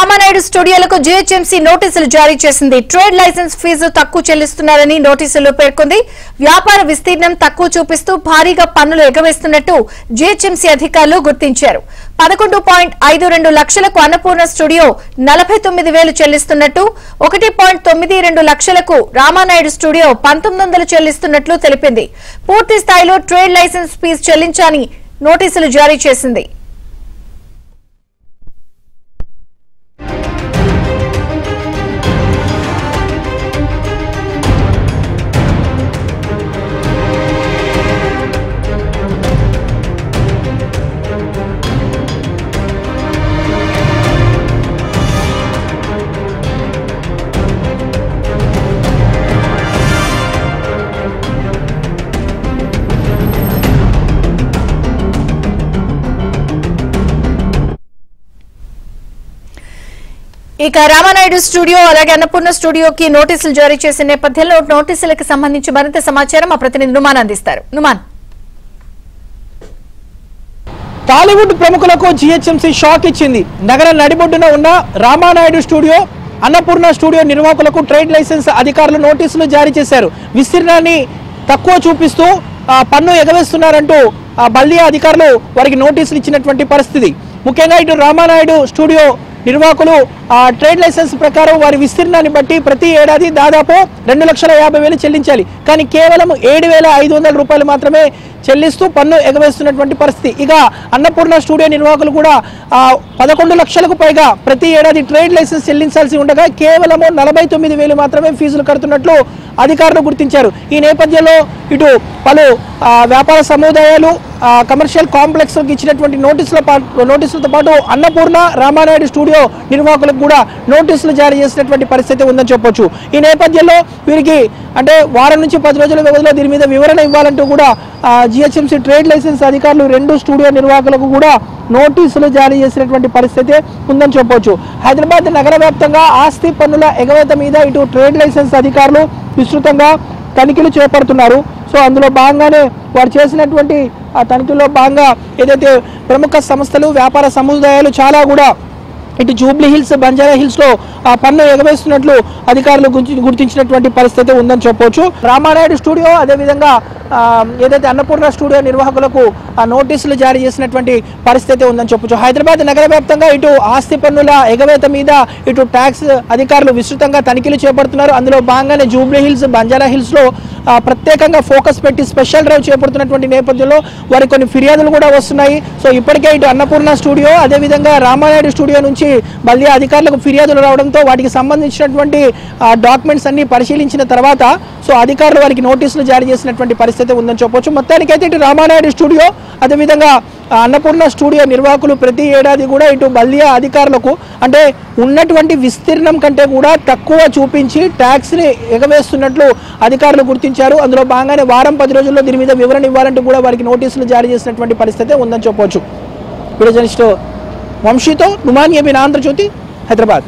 Ramanaidu స్టూడియోలకు GHMC నోటీసులు జారీ చేసింది. ట్రేడ్ లైసెన్స్ ఫీజు తక్కువ చెల్లిస్తున్నారని నోటీసులో పేర్కొంది. వ్యాపార విస్తీర్ణం తక్కువ చూపిస్తూ భారీగా పన్నులు ఎగవేస్తున్నట్టు జీహెచ్ఎంసీ అధికారులు గుర్తించారు. 11.52 లక్షలకు అన్నపూర్ణ స్టూడియో 49,000 చెల్లిస్తున్నట్టు, 1.92 లక్షలకు రామానాయుడు స్టూడియో 1900 చెల్లిస్తున్నట్లు తెలిపింది. పూర్తి స్థాయిలో ట్రేడ్ లైసెన్స్ ఫీజు చెల్లించాలని నోటీసులు జారీ చేసింది. ఇక రామానాయుడు స్టూడియో అలాగే అన్నపూర్ణ స్టూడియోకి నోటీసులు జారీ చేసిన నేపథ్యంలో నోటీసులకు సంబంధించి మరింత సమాచారం మా ప్రతినిధి నుమాన్ అందిస్తారు. నుమాన్, టాలీవుడ్ ప్రముఖులకు జీహెచ్ఎంసీ షాక్ ఇచ్చింది. నగర నడిబొడ్డున ఉన్న రామానాయుడు స్టూడియో, అన్నపూర్ణ స్టూడియో నిర్వాహకులకు ట్రేడ్ లైసెన్స్ అధికారులు నోటీసులు జారీ చేశారు. విస్తీర్ణాన్ని తక్కువ చూపిస్తూ పన్ను ఎగవేస్తున్నారంటూ బల్దియా అధికారులు వారికి నోటీసులు ఇచ్చినటువంటి పరిస్థితి. ముఖ్యంగా ఇటు రామానాయుడు స్టూడియో నిర్వాహకులు ట్రేడ్ లైసెన్స్ ప్రకారం వారి విస్తీర్ణాన్ని బట్టి ప్రతి ఏడాది దాదాపు 2,50,000 చెల్లించాలి. కానీ కేవలం 7,500 రూపాయలు మాత్రమే చెల్లిస్తూ పన్ను ఎగవేస్తున్నటువంటి పరిస్థితి. ఇక అన్నపూర్ణ స్టూడియో నిర్వాహకులు కూడా 11 లక్షలకు పైగా ప్రతి ఏడాది ట్రేడ్ లైసెన్స్ చెల్లించాల్సి ఉండగా కేవలం 49,000 మాత్రమే ఫీజులు కడుతున్నట్లు అధికారులు గుర్తించారు. ఈ నేపథ్యంలో ఇటు పలు వ్యాపార సముదాయాలు, కమర్షియల్ కాంప్లెక్స్ ఇచ్చినటువంటి నోటీసులతో పాటు అన్నపూర్ణ, రామానాయుడు స్టూడియో నిర్వాహకులకు కూడా నోటీసులు జారీ చేసినటువంటి పరిస్థితి ఉందని చెప్పొచ్చు. ఈ నేపథ్యంలో వీరికి అంటే వారం నుంచి 10 రోజుల వ్యవధిలో దీని మీద వివరణ ఇవ్వాలంటూ కూడా జీహెచ్ఎంసీ ట్రేడ్ లైసెన్స్ అధికారులు 2 స్టూడియో నిర్వాహకులకు కూడా నోటీసులు జారీ చేసినటువంటి పరిస్థితి ఉందని చెప్పొచ్చు. హైదరాబాద్ నగర వ్యాప్తంగా ఆస్తి పన్నుల ఎగవేత మీద ఇటు ట్రేడ్ లైసెన్స్ అధికారులు విస్తృతంగా తనిఖీలు చేపడుతున్నారు. సో అందులో భాగంగానే వారు చేసినటువంటి ఆ తనిఖీల్లో భాగంగా ఏదైతే ప్రముఖ సంస్థలు, వ్యాపార సముదాయాలు చాలా కూడా ఇటు జూబ్లీ హిల్స్, బంజారా హిల్స్ లో పన్ను ఎగవేస్తున్నట్లు అధికారులు గుర్తించినటువంటి పరిస్థితి ఉందని చెప్పవచ్చు. రామానాయుడు స్టూడియో అదేవిధంగా ఏదైతే అన్నపూర్ణ స్టూడియో నిర్వాహకులకు నోటీసులు జారీ చేసినటువంటి పరిస్థితి ఉందని చెప్పొచ్చు. హైదరాబాద్ నగర వ్యాప్తంగా ఇటు ఆస్తి పన్నుల ఎగవేత మీద ఇటు ట్యాక్స్ అధికారులు విస్తృతంగా తనిఖీలు చేపడుతున్నారు. అందులో భాగంగానే జూబ్లీ హిల్స్, బంజారా హిల్స్ లో ప్రత్యేకంగా ఫోకస్ పెట్టి స్పెషల్ డ్రైవ్ చేపడుతున్నటువంటి నేపథ్యంలో వారికి కొన్ని ఫిర్యాదులు కూడా వస్తున్నాయి. సో ఇప్పటికే ఇటు అన్నపూర్ణ స్టూడియో అదేవిధంగా రామానాయుడు స్టూడియో నుంచి బల్దియా అధికారులకు ఫిర్యాదులు రావడంతో వాటికి సంబంధించినటువంటి డాక్యుమెంట్స్ అన్ని పరిశీలించిన తర్వాత సో అధికారులు వారికి నోటీసులు జారీ చేసినటువంటి పరిస్థితి ఉందని చెప్పొచ్చు. మొత్తానికైతే ఇటు రామానాయుడు స్టూడియో అదేవిధంగా అన్నపూర్ణ స్టూడియో నిర్వాహకులు ప్రతి ఏడాది కూడా ఇటు బల్దియా అధికారులకు అంటే ఉన్నటువంటి విస్తీర్ణం కంటే కూడా తక్కువ చూపించి ట్యాక్స్ని ఎగవేస్తున్నట్లు అధికారులు గుర్తించారు. అందులో భాగంగానే వారం 10 రోజుల్లో దీని మీద వివరణ ఇవ్వాలంటూ కూడా వారికి నోటీసులు జారీ చేసినటువంటి పరిస్థితి ఉందని చెప్పొచ్చు. వీడియో జర్నలిస్ట్ వంశీతో నుమాన్, ఏబీ ఆంధ్రజ్యోతి, హైదరాబాద్.